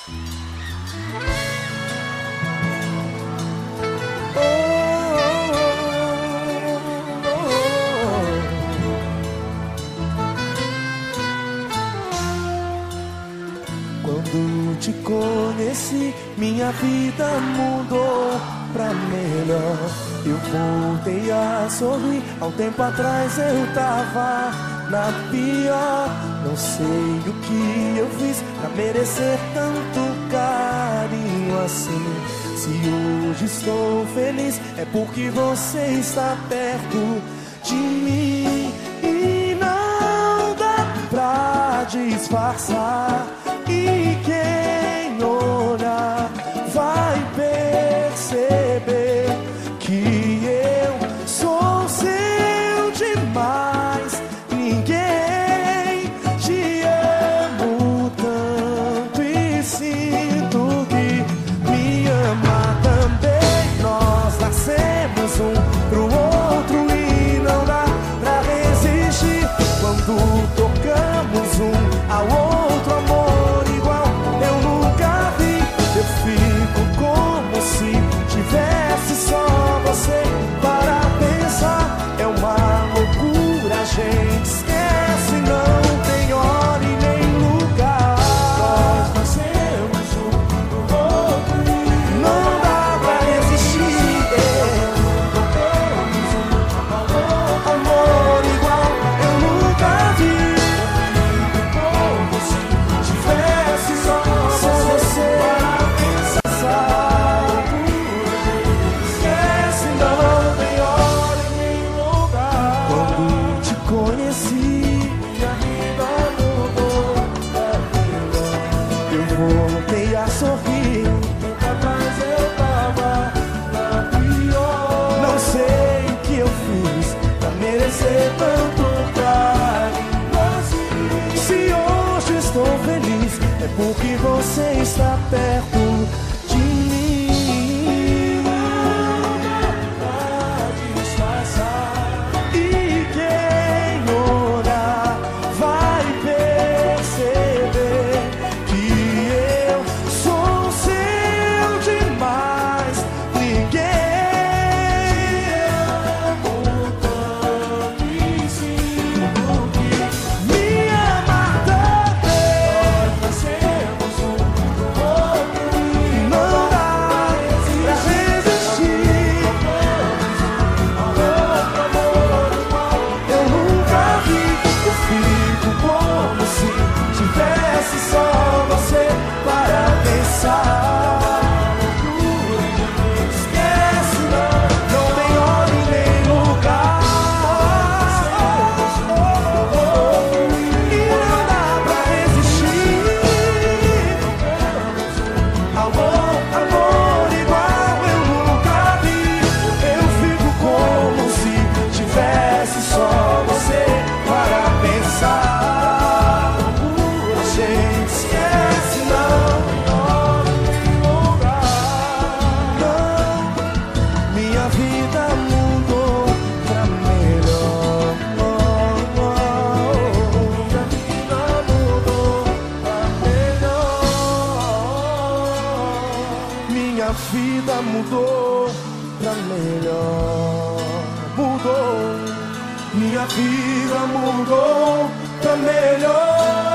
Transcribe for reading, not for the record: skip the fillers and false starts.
Quando te conheci, minha vida mudou pra melhor. Eu voltei a sorrir. Há um tempo atrás eu tava na pior. Não sei o que eu fiz pra merecer tanto carinho assim. Se hoje estou feliz, é porque você está perto de mim. E não dá pra disfarçar. E quem olhar vai perceber que eu sou seu demais. Ninguém te amo tanto e sinto que me ama também. Nós nascemos um pro outro e não dá pra resistir. Quando tocamos um ao outro, amor igual eu nunca vi. Eu fico como se tivesse só você para pensar. É uma loucura, a gente esquece, não tem hora e nem lugar. Nós nascemos um pro outro e não dá pra resistir. Tocamos um ao outro, amor igual eu nunca vi. Como se tivesse só você para pensar. Esquece, não tem hora e nem lugar. Quando te conheci, minha vida mudou pra melhor. Eu voltei a sorrir. Tempo atrás eu tava na pior. Não sei o que eu fiz pra merecer tanto carinho assim. Se hoje estou feliz, é porque você está perto de mim. Pra disfarçar. E quem olhar vai perceber que eu sou seu demais. Ninguém amo tanto e sinto que me ama também. Nós nascemos um pro outro e não dá pra resistir. Ao outro amor igual eu nunca vi. Eu fico como se tivesse só você para pensar. Esquece, não tem hora e nem lugar. E não dá pra resistir. Amor igual eu nunca vi. Eu fico como se tivesse só você para pensar. A gente esquece, não tem hora e nem lugar. Não, minha vida mudou pra melhor. Minha vida mudou pra melhor. Minha vida mudou pra melhor. Mudou. Minha vida mudou pra melhor.